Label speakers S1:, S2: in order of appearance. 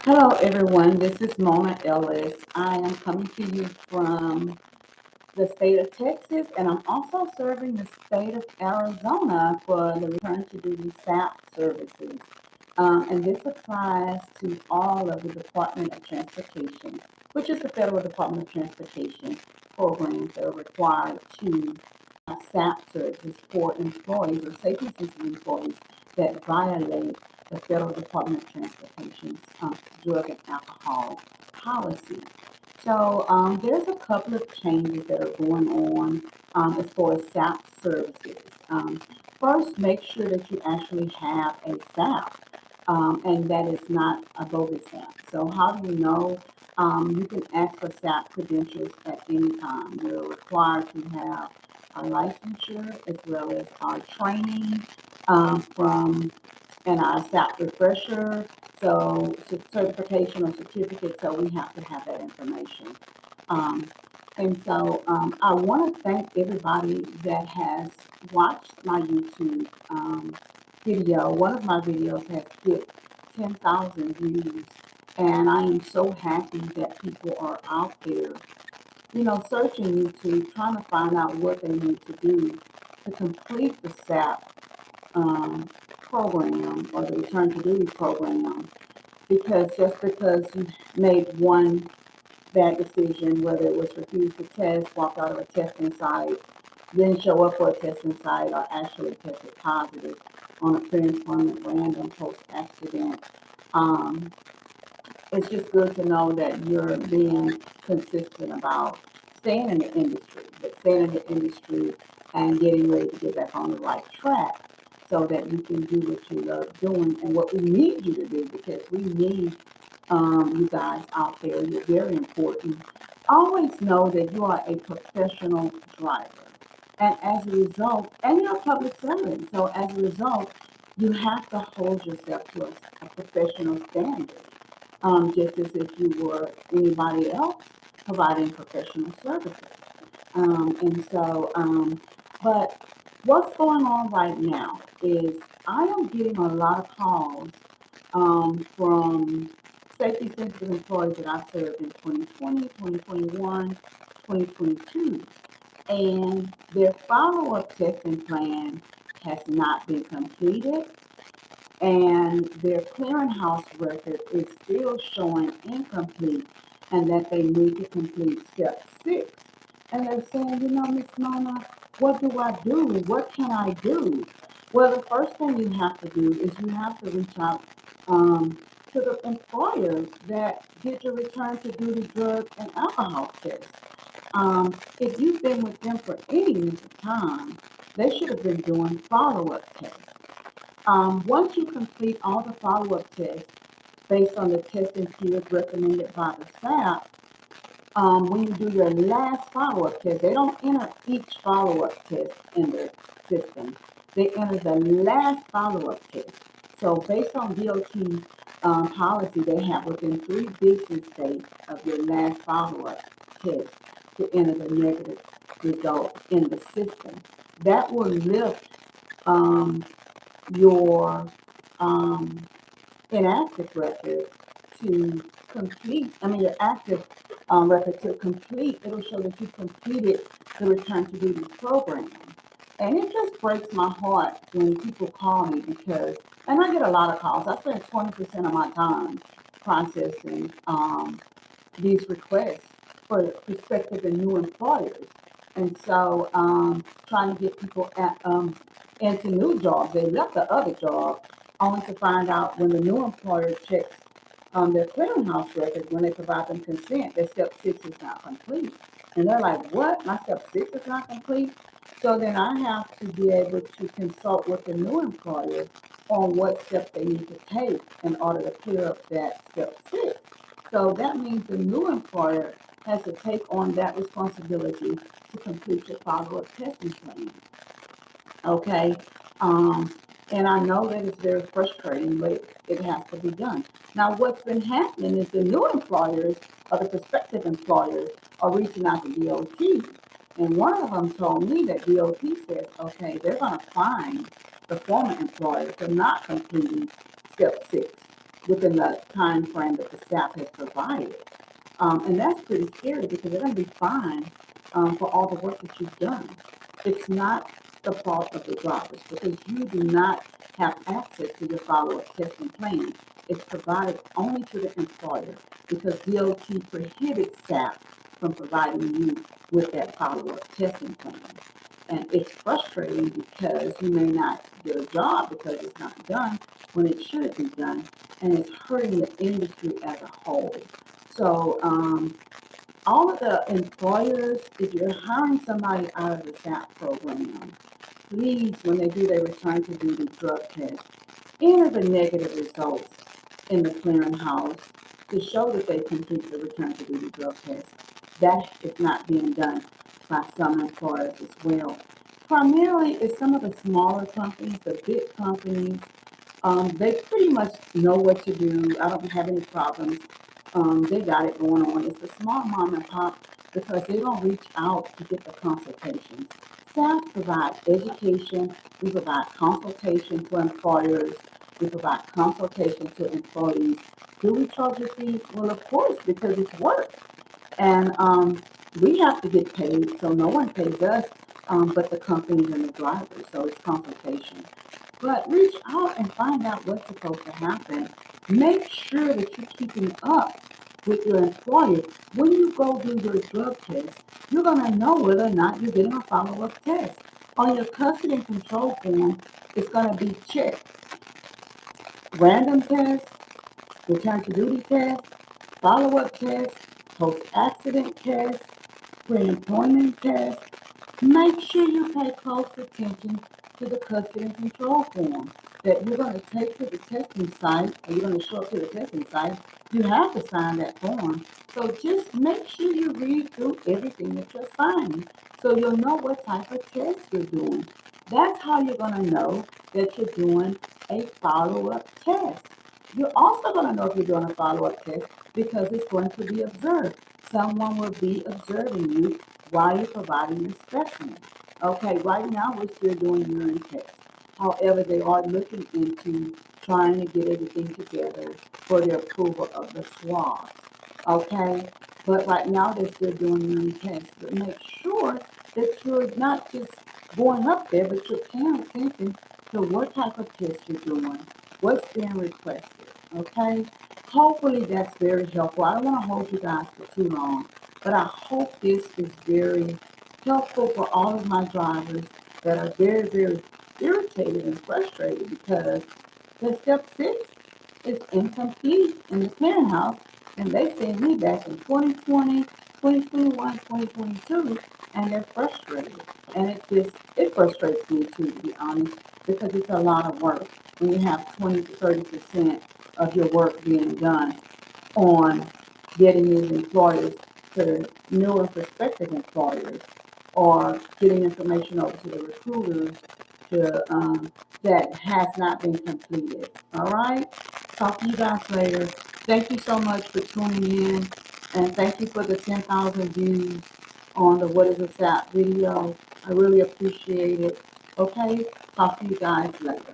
S1: Hello, everyone. This is Mona Ellis. I am coming to you from the state of Texas, and I'm also serving the state of Arizona for the Return to Duty SAP services. And this applies to all of the Department of Transportation, which is the Federal Department of Transportation programs that are required to SAP services for employees or safety sensitive employees that violate the Federal Department of Transportation's drug and alcohol policy. So there's a couple of changes that are going on as far as SAP services. First, make sure that you actually have a SAP and that is not a bogus SAP. So how do you know? You can ask for SAP credentials at any time. You're required to have a licensure as well as our training from and our SAP refresher. So certification or certificate. So we have to have that information. Um, and so I want to thank everybody that has watched my YouTube video. One of my videos has hit 10,000 views, and I am so happy that people are out there, searching YouTube, trying to find out what they need to do to complete the SAP program or the Return to Duty program. Because just because you made one bad decision, whether it was refused to test, walked out of a testing site, didn't show up for a testing site, or actually tested positive on a pre-employment random post-accident. Um, it's just good to know that you're being consistent about staying in the industry, but staying in the industry and getting ready to get back on the right track so that you can do what you love doing and what we need you to do because we need you guys out there. You're very important. Always know that you are a professional driver. And as a result, and you're a public servant. So as a result, you have to hold yourself to a professional standard, just as if you were anybody else providing professional services. But what's going on right now is I am getting a lot of calls from safety sensitive employees that I served in 2020, 2021, 2022, and their follow-up testing plan has not been completed, and their clearinghouse record is still showing incomplete, and that they need to complete step 6. And they're saying, Miss Mona, what do I do? What can I do? Well, the first thing you have to do is you have to reach out to the employers that did your return to duty drug and alcohol test. If you've been with them for any length of time, they should have been doing follow-up tests. Once you complete all the follow-up tests based on the testing periods recommended by the SAP, when you do your last follow-up test, they don't enter each follow-up test in the system. They enter the last follow-up test. So based on DOT policy, they have within 3 business days of your last follow-up test to enter the negative result in the system. That will lift um, your inactive record to your active record to complete. It'll show that you completed the Return to Duty program. And it just breaks my heart when people call me and I get a lot of calls. I spend 20% of my time processing these requests for prospective and new employers. And so trying to get people into new jobs. They left the other job only to find out when the new employer checks their clearinghouse record, when they provide them consent, their step 6 is not complete. And they're like, what? My step 6 is not complete? So then I have to be able to consult with the new employer on what steps they need to take in order to clear up that step 6. So that means the new employer has to take on that responsibility to complete your follow-up testing plan. Okay. Um, and I know that it's very frustrating, but it has to be done. Now, what's been happening is the new employers or the prospective employers are reaching out to DOT. And one of them told me that DOT says, okay, they're going to fine the former employer for not completing step 6. within the time frame that the SAP has provided. And that's pretty scary because they're going to be fined for all the work that you've done. It's not the fault of the drivers because you do not have access to your follow-up testing plan. It's provided only to the employer because DOT prohibits SAP from providing you with that follow-up testing plan. And it's frustrating because you may not get a job because it's not done when it should be done, and it's hurting the industry as a whole. So all of the employers, if you're hiring somebody out of the SAP program, please, when they do their return to duty drug test, enter the negative results in the clearinghouse to show that they complete the return to duty drug test. That is not being done by some employers as well. Primarily, it's some of the smaller companies, the big companies. They pretty much know what to do. I don't have any problems. They got it going on. It's the small mom and pop because they don't reach out to get the consultations. SAP provides education. We provide consultation to employers. We provide consultation to employees. Do we charge a fee? Well, of course, because it's work. And we have to get paid, so no one pays us but the companies and the drivers. So it's consultation. But reach out and find out what's supposed to happen. Make sure that you're keeping up with your employer. When you go do your drug test, you're going to know whether or not you're getting a follow-up test. On your custody and control form, it's going to be checked. Random test, return to duty test, follow-up test, post-accident test, pre-employment test. Make sure you pay close attention to the custody and control form that you're going to take to the testing site, or you're going to show up to the testing site. You have to sign that form. So just make sure you read through everything that you're signing so you'll know what type of test you're doing. That's how you're going to know that you're doing a follow-up test. You're also going to know if you're doing a follow-up test because it's going to be observed. Someone will be observing you while you're providing your specimen. Okay, right now we're still doing urine tests. However, they are looking into trying to get everything together for the approval of the swab. Okay, but right now they're still doing urine tests. But make sure that you're not just going up there, but you're paying attention to what type of test you're doing, what's being requested. Okay, hopefully that's very helpful. I don't want to hold you guys for too long, but I hope this is very helpful for all of my drivers that are very, very irritated and frustrated because the step 6 is incomplete in the clearinghouse, and they sent me back in 2020, 2021, 2022, and they're frustrated. And it frustrates me too, to be honest, because it's a lot of work when you have 20 to 30% of your work being done on getting these employers to new and prospective employers, or getting information over to the recruiters that has not been completed. All right? Talk to you guys later. Thank you so much for tuning in, and thank you for the 10,000 views on the What is a SAP video. I really appreciate it. Okay? Talk to you guys later.